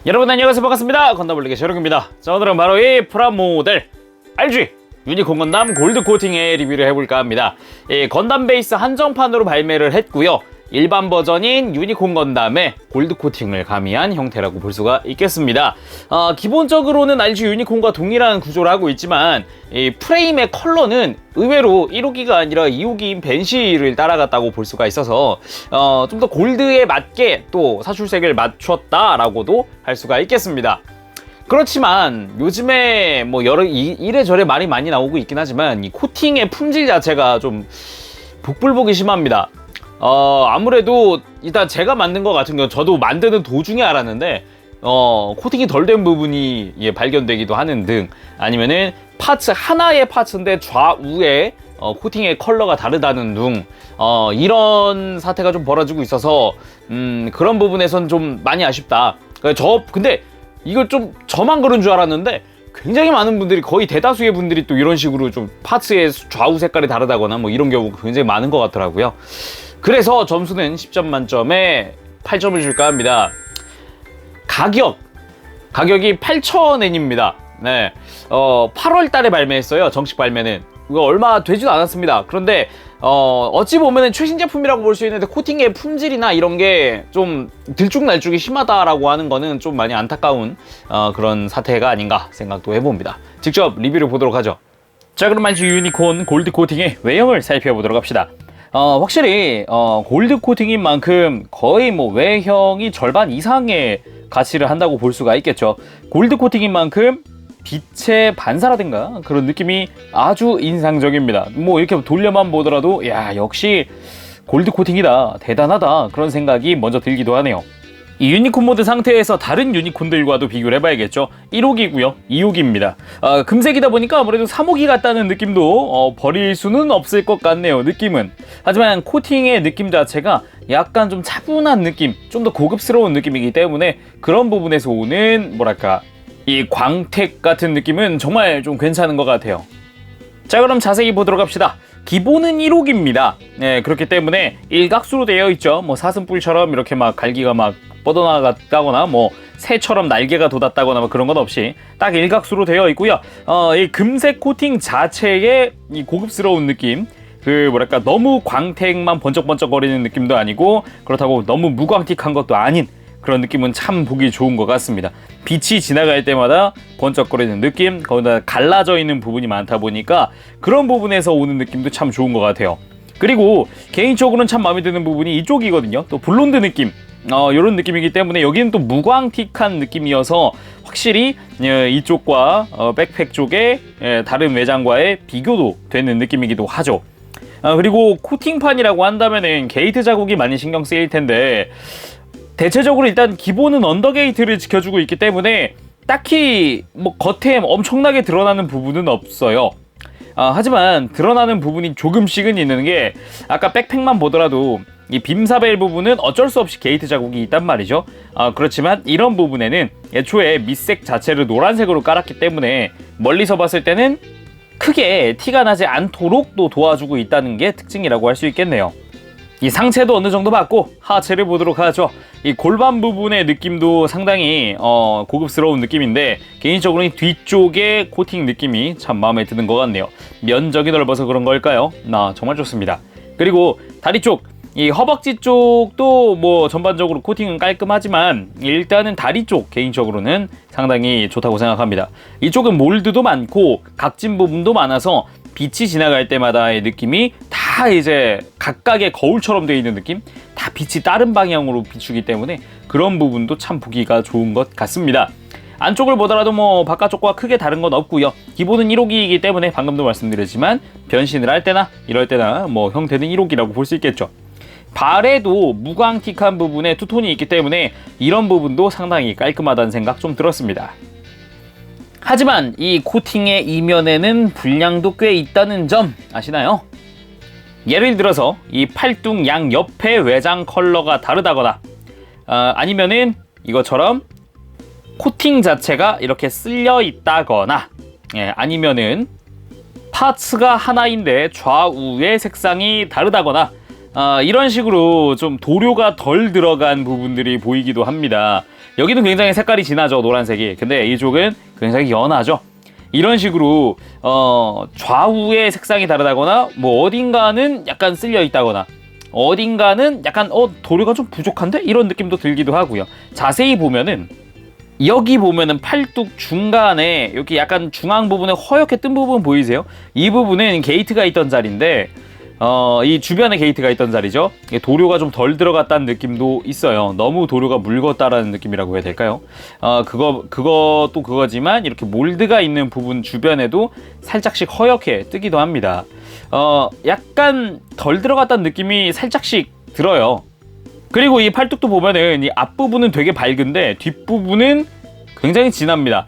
여러분 안녕하세요, 반갑습니다. 건담블리의 셔럭입니다. 자, 오늘은 바로 이 프라모델 RG 유니콘 건담 골드 코팅의 리뷰를 해볼까 합니다. 이 건담 베이스 한정판으로 발매를 했고요, 일반 버전인 유니콘 건담의 골드 코팅을 가미한 형태라고 볼 수가 있겠습니다. 기본적으로는 RG 유니콘과 동일한 구조를 하고 있지만 이 프레임의 컬러는 의외로 1호기가 아니라 2호기인 벤시를 따라갔다고 볼 수가 있어서 좀 더 골드에 맞게 또 사출색을 맞췄다라고도 할 수가 있겠습니다. 그렇지만 요즘에 뭐 이래저래 말이 많이 나오고 있긴 하지만 이 코팅의 품질 자체가 좀 복불복이 심합니다. 아무래도 일단 제가 만든 것 같은 경우 저도 만드는 도중에 알았는데 코팅이 덜 된 부분이 발견되기도 하는 등, 아니면은 파츠 하나의 파츠인데 좌우에 코팅의 컬러가 다르다는 등 이런 사태가 좀 벌어지고 있어서 그런 부분에선 좀 많이 아쉽다. 근데 이걸 좀 저만 그런 줄 알았는데 굉장히 많은 분들이, 거의 대다수의 분들이 또 이런 식으로 좀 파츠의 좌우 색깔이 다르다거나 뭐 이런 경우가 굉장히 많은 것 같더라고요. 그래서 점수는 10점 만점에 8점을 줄까 합니다. 가격이 8,000엔입니다. 네. 8월 달에 발매했어요. 정식 발매는. 이거 얼마 되지도 않았습니다. 그런데 어찌 보면은 최신 제품이라고 볼 수 있는데 코팅의 품질이나 이런 게 좀 들쭉날쭉이 심하다라고 하는 거는 좀 많이 안타까운 그런 사태가 아닌가 생각도 해봅니다. 직접 리뷰를 보도록 하죠. 자, 그럼 RG 유니콘 골드 코팅의 외형을 살펴보도록 합시다. 확실히 골드 코팅인 만큼 거의 뭐 외형이 절반 이상의 가치를 한다고 볼 수가 있겠죠. 골드 코팅인 만큼 빛의 반사라든가 그런 느낌이 아주 인상적입니다. 뭐 이렇게 돌려만 보더라도 야, 역시 골드 코팅이다, 대단하다, 그런 생각이 먼저 들기도 하네요. 이 유니콘 모드 상태에서 다른 유니콘들과도 비교를 해봐야겠죠. 1호기고요, 2호기입니다. 금색이다 보니까 아무래도 3호기 같다는 느낌도 버릴 수는 없을 것 같네요, 느낌은. 하지만 코팅의 느낌 자체가 약간 좀 차분한 느낌, 좀 더 고급스러운 느낌이기 때문에 그런 부분에서 오는 뭐랄까, 이 광택 같은 느낌은 정말 좀 괜찮은 것 같아요. 자, 그럼 자세히 보도록 합시다. 기본은 1호기입니다. 네, 그렇기 때문에 일각수로 되어 있죠. 뭐 사슴뿔처럼 이렇게 막 갈기가 막 뻗어나갔다거나 뭐 새처럼 날개가 돋았다거나 뭐 그런 건 없이 딱 일각수로 되어 있고요. 이 금색 코팅 자체의 이 고급스러운 느낌, 그 뭐랄까, 너무 광택만 번쩍번쩍거리는 느낌도 아니고 그렇다고 너무 무광틱한 것도 아닌 그런 느낌은 참 보기 좋은 것 같습니다. 빛이 지나갈 때마다 번쩍거리는 느낌, 거기다 갈라져 있는 부분이 많다 보니까 그런 부분에서 오는 느낌도 참 좋은 것 같아요. 그리고 개인적으로는 참 마음에 드는 부분이 이쪽이거든요. 또 블론드 느낌, 이런 느낌이기 때문에 여기는 또 무광틱한 느낌이어서 확실히 이쪽과 백팩 쪽의 다른 외장과의 비교도 되는 느낌이기도 하죠. 그리고 코팅판이라고 한다면은 게이트 자국이 많이 신경 쓰일 텐데 대체적으로 일단 기본은 언더게이트를 지켜주고 있기 때문에 딱히 뭐 겉에 엄청나게 드러나는 부분은 없어요. 하지만 드러나는 부분이 조금씩은 있는 게, 아까 백팩만 보더라도 이 빔사벨 부분은 어쩔 수 없이 게이트 자국이 있단 말이죠. 그렇지만 이런 부분에는 애초에 밑색 자체를 노란색으로 깔았기 때문에 멀리서 봤을 때는 크게 티가 나지 않도록 또 도와주고 있다는 게 특징이라고 할 수 있겠네요. 이 상체도 어느 정도 받고 하체를 보도록 하죠. 이 골반 부분의 느낌도 상당히 고급스러운 느낌인데 개인적으로 이 뒤쪽의 코팅 느낌이 참 마음에 드는 것 같네요. 면적이 넓어서 그런 걸까요? 정말 좋습니다. 그리고 다리 쪽, 이 허벅지 쪽도 뭐 전반적으로 코팅은 깔끔하지만 일단은 다리 쪽 개인적으로는 상당히 좋다고 생각합니다. 이쪽은 몰드도 많고 각진 부분도 많아서 빛이 지나갈 때마다의 느낌이 다 이제 각각의 거울처럼 되어 있는 느낌, 다 빛이 다른 방향으로 비추기 때문에 그런 부분도 참 보기가 좋은 것 같습니다. 안쪽을 보더라도 뭐 바깥쪽과 크게 다른 건 없고요. 기본은 1호기이기 때문에 방금도 말씀드렸지만 변신을 할 때나 이럴 때나 뭐 형태는 1호기라고 볼 수 있겠죠. 발에도 무광틱한 부분에 투톤이 있기 때문에 이런 부분도 상당히 깔끔하다는 생각 좀 들었습니다. 하지만 이 코팅의 이면에는 불량도 꽤 있다는 점 아시나요? 예를 들어서 이 팔뚝 양 옆에 외장 컬러가 다르다거나 아니면은 이것처럼 코팅 자체가 이렇게 쓸려 있다거나 아니면은 파츠가 하나인데 좌우의 색상이 다르다거나 이런 식으로 좀 도료가 덜 들어간 부분들이 보이기도 합니다. 여기는 굉장히 색깔이 진하죠, 노란색이. 근데 이쪽은 굉장히 연하죠. 이런 식으로 좌우의 색상이 다르다거나 뭐 어딘가는 약간 쓸려 있다거나 어딘가는 약간 도료가 좀 부족한데? 이런 느낌도 들기도 하고요. 자세히 보면은 여기 보면은 팔뚝 중간에 여기 약간 중앙 부분에 허옇게 뜬 부분 보이세요? 이 부분은 게이트가 있던 자리인데 이 주변에 게이트가 있던 자리죠. 도료가 좀 덜 들어갔다는 느낌도 있어요. 너무 도료가 묽었다라는 느낌이라고 해야 될까요? 그것도 그거지만 이렇게 몰드가 있는 부분 주변에도 살짝씩 허옇게 뜨기도 합니다. 약간 덜 들어갔다는 느낌이 살짝씩 들어요. 그리고 이 팔뚝도 보면은 이 앞부분은 되게 밝은데 뒷부분은 굉장히 진합니다.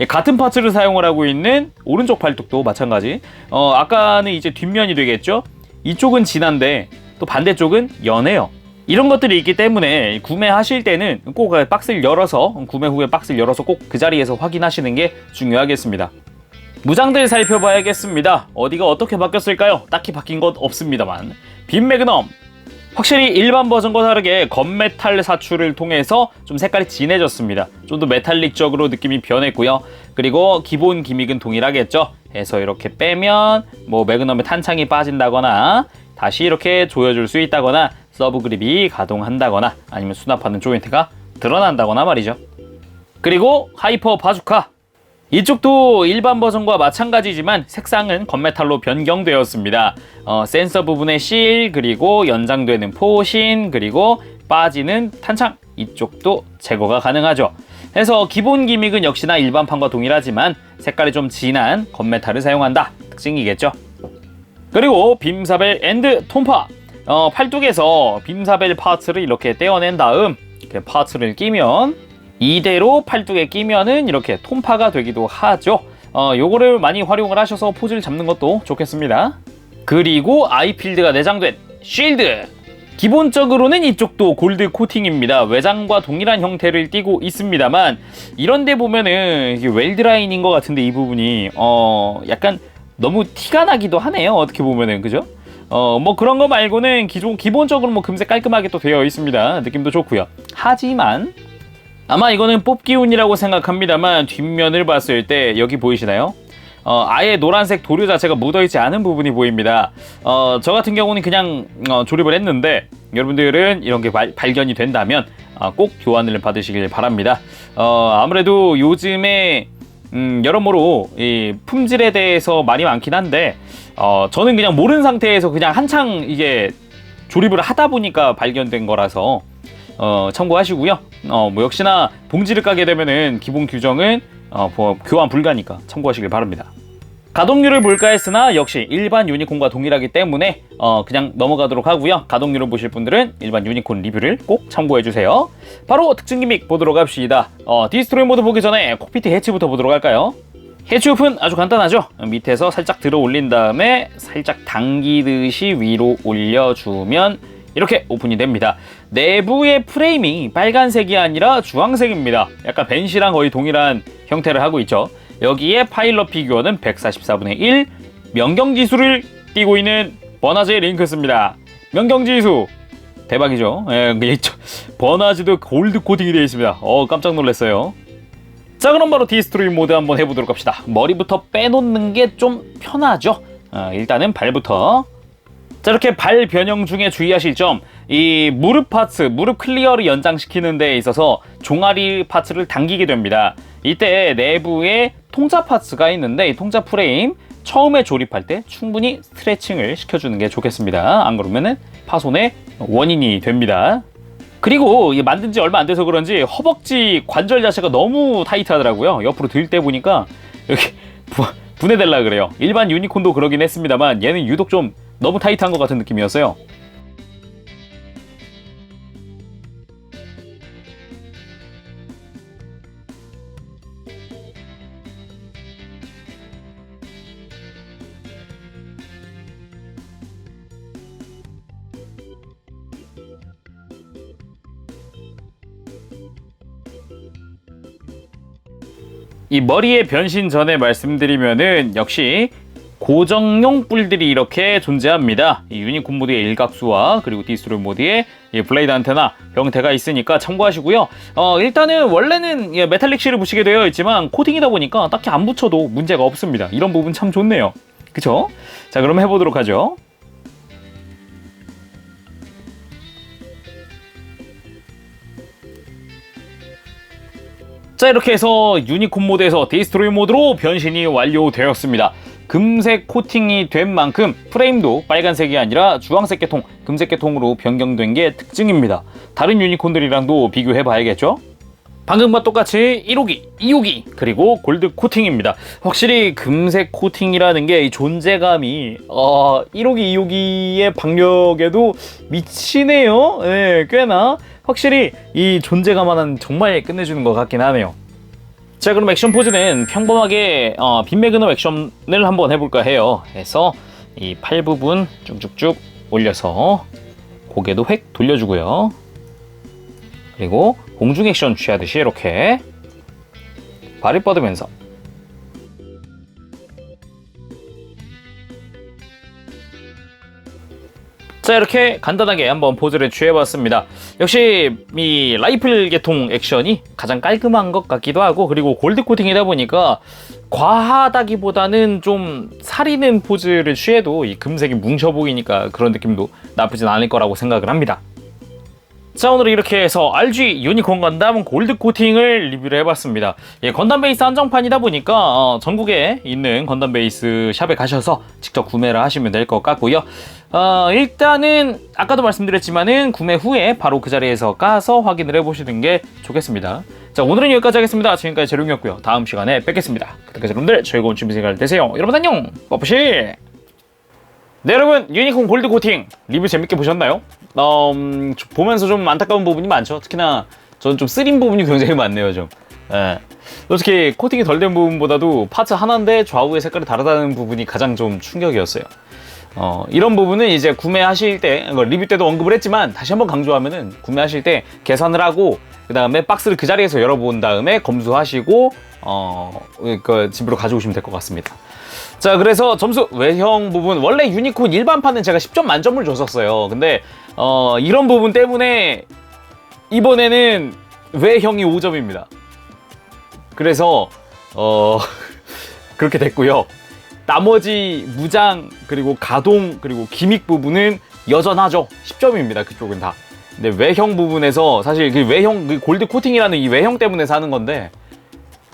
같은 파츠를 사용을 하고 있는 오른쪽 팔뚝도 마찬가지. 아까는 이제 뒷면이 되겠죠? 이쪽은 진한데 또 반대쪽은 연해요. 이런 것들이 있기 때문에 구매하실 때는 꼭 박스를 열어서 구매 후에 박스를 열어서 꼭 그 자리에서 확인하시는 게 중요하겠습니다. 무장들 살펴봐야겠습니다. 어디가 어떻게 바뀌었을까요? 딱히 바뀐 것 없습니다만 빔 매그넘 확실히 일반 버전과 다르게 건메탈 사출을 통해서 좀 색깔이 진해졌습니다. 좀 더 메탈릭적으로 느낌이 변했고요. 그리고 기본 기믹은 동일하겠죠. 해서 이렇게 빼면 뭐 매그넘의 탄창이 빠진다거나 다시 이렇게 조여줄 수 있다거나 서브 그립이 가동한다거나 아니면 수납하는 조인트가 드러난다거나 말이죠. 그리고 하이퍼 바주카 이쪽도 일반 버전과 마찬가지지만 색상은 건메탈로 변경되었습니다. 센서 부분의 실, 그리고 연장되는 포신, 그리고 빠지는 탄창 이쪽도 제거가 가능하죠. 그래서 기본 기믹은 역시나 일반판과 동일하지만 색깔이 좀 진한 건메탈을 사용한다 특징이겠죠. 그리고 빔사벨 앤드 톰파 팔뚝에서 빔사벨 파츠를 이렇게 떼어낸 다음 이렇게 파츠를 끼면 이대로 팔뚝에 끼면은 이렇게 톰파가 되기도 하죠. 요거를 많이 활용을 하셔서 포즈를 잡는 것도 좋겠습니다. 그리고 아이필드가 내장된 쉴드 기본적으로는 이쪽도 골드 코팅입니다. 외장과 동일한 형태를 띠고 있습니다만 이런데 보면은 이게 웰드라인인 것 같은데 이 부분이 약간 너무 티가 나기도 하네요. 어떻게 보면은 그죠? 뭐 그런 거 말고는 기본적으로 뭐 금색 깔끔하게 또 되어 있습니다. 느낌도 좋고요. 하지만 아마 이거는 뽑기운이라고 생각합니다만 뒷면을 봤을 때 여기 보이시나요? 아예 노란색 도료 자체가 묻어있지 않은 부분이 보입니다. 저 같은 경우는 그냥 조립을 했는데 여러분들은 이런 게 발견이 된다면 꼭 교환을 받으시길 바랍니다. 아무래도 요즘에 여러모로 이 품질에 대해서 말이 많긴 한데 저는 그냥 모르는 상태에서 그냥 한창 이게 조립을 하다 보니까 발견된 거라서 참고하시고요. 뭐 역시나 봉지를 까게 되면은 기본 규정은 교환 불가니까 참고하시길 바랍니다. 가동률을 볼까 했으나 역시 일반 유니콘과 동일하기 때문에 그냥 넘어가도록 하고요. 가동률을 보실 분들은 일반 유니콘 리뷰를 꼭 참고해주세요. 바로 특징 기믹 보도록 합시다. 디스트로이 모드 보기 전에 콕피트 해치부터 보도록 할까요? 해치 오픈 아주 간단하죠. 밑에서 살짝 들어 올린 다음에 살짝 당기듯이 위로 올려주면 이렇게 오픈이 됩니다. 내부의 프레임이 빨간색이 아니라 주황색입니다. 약간 벤시랑 거의 동일한 형태를 하고 있죠. 여기에 파일럿 피규어는 144분의 1 명경지수를 띄고 있는 버나즈의 링크스입니다. 명경지수 대박이죠. 버나즈도 골드 코팅이 되어 있습니다. 깜짝 놀랐어요. 자, 그럼 바로 디스트로이 모드 한번 해보도록 합시다. 머리부터 빼놓는 게 좀 편하죠. 일단은 발부터. 자, 이렇게 발 변형 중에 주의하실 점, 이 무릎 파츠, 무릎 클리어를 연장시키는 데 있어서 종아리 파츠를 당기게 됩니다. 이때 내부에 통짜 파츠가 있는데 이 통짜 프레임 처음에 조립할 때 충분히 스트레칭을 시켜주는 게 좋겠습니다. 안 그러면은 파손의 원인이 됩니다. 그리고 이게 만든 지 얼마 안 돼서 그런지 허벅지 관절 자체가 너무 타이트하더라고요. 옆으로 들 때 보니까 이렇게 분해될라 그래요. 일반 유니콘도 그러긴 했습니다만 얘는 유독 좀 너무 타이트한 것 같은 느낌이었어요. 이 머리의 변신 전에 말씀드리면은 역시 고정용 뿔들이 이렇게 존재합니다. 이 유니콘 모드의 일각수와 그리고 디스트로이 모드의 이 블레이드 안테나 형태가 있으니까 참고하시고요. 일단은 원래는 메탈릭 실을 붙이게 되어 있지만 코팅이다 보니까 딱히 안 붙여도 문제가 없습니다. 이런 부분 참 좋네요. 그쵸? 자, 그럼 해보도록 하죠. 자, 이렇게 해서 유니콘 모드에서 디스트로이 모드로 변신이 완료되었습니다. 금색 코팅이 된 만큼 프레임도 빨간색이 아니라 주황색 계통, 금색 계통으로 변경된 게 특징입니다. 다른 유니콘들이랑도 비교해 봐야겠죠? 방금과 똑같이 1호기, 2호기, 그리고 골드 코팅입니다. 확실히 금색 코팅이라는 게 존재감이 1호기, 2호기의 박력에도 미치네요. 네, 꽤나 확실히 이 존재감 하나는 정말 끝내주는 것 같긴 하네요. 자, 그럼 액션 포즈는 평범하게 빈 매그넘 액션을 한번 해볼까 해요. 해서 이 팔 부분 쭉쭉쭉 올려서 고개도 획 돌려주고요. 그리고 공중 액션 취하듯이 이렇게 발을 뻗으면서 자, 이렇게 간단하게 한번 포즈를 취해봤습니다. 역시 이 라이플 계통 액션이 가장 깔끔한 것 같기도 하고, 그리고 골드 코팅이다 보니까 과하다기보다는 좀 살이는 포즈를 취해도 이 금색이 뭉쳐 보이니까 그런 느낌도 나쁘진 않을 거라고 생각을 합니다. 자, 오늘 이렇게 해서 RG 유니콘 건담 골드 코팅을 리뷰를 해봤습니다. 예, 건담 베이스 한정판이다 보니까 전국에 있는 건담 베이스 샵에 가셔서 직접 구매를 하시면 될 것 같고요. 일단은 아까도 말씀드렸지만은 구매 후에 바로 그 자리에서 까서 확인을 해보시는 게 좋겠습니다. 자, 오늘은 여기까지 하겠습니다. 지금까지 재룡이었고요. 다음 시간에 뵙겠습니다. 그때까지 여러분들 즐거운 준비 생활 되세요. 여러분 안녕! 뽀뽀시! 네, 여러분, 유니콘 골드 코팅 리뷰 재밌게 보셨나요? 보면서 좀 안타까운 부분이 많죠. 특히나 저는 좀 쓰린 부분이 굉장히 많네요, 좀. 예. 솔직히 코팅이 덜 된 부분보다도 파츠 하나인데 좌우의 색깔이 다르다는 부분이 가장 좀 충격이었어요. 이런 부분은 이제 구매하실 때, 리뷰 때도 언급을 했지만 다시 한번 강조하면은 구매하실 때 계산을 하고 그 다음에 박스를 그 자리에서 열어본 다음에 검수하시고 집으로 가져오시면 될 것 같습니다. 자, 그래서 점수 외형 부분, 원래 유니콘 일반판은 제가 10점 만점을 줬었어요. 근데 이런 부분 때문에 이번에는 외형이 5점입니다. 그래서 그렇게 됐고요. 나머지 무장, 그리고 가동, 그리고 기믹 부분은 여전하죠. 10점입니다. 그쪽은 다. 근데 외형 부분에서 사실 그 외형, 그 골드 코팅이라는 이 외형 때문에 사는 건데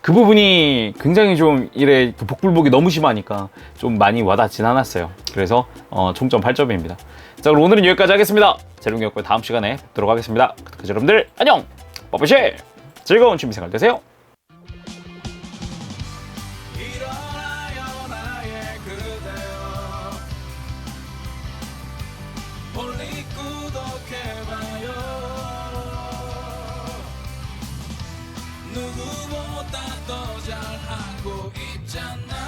그 부분이 굉장히 좀 이래 복불복이 너무 심하니까 좀 많이 와닿진 않았어요. 그래서 총점 8점입니다. 자, 그럼 오늘은 여기까지 하겠습니다. 재룡이었고요. 다음 시간에 뵙도록 하겠습니다. 그때까지 여러분들 안녕! 빠빠시! 즐거운 취미생활 되세요. 누구보다 더 잘하고 있잖아.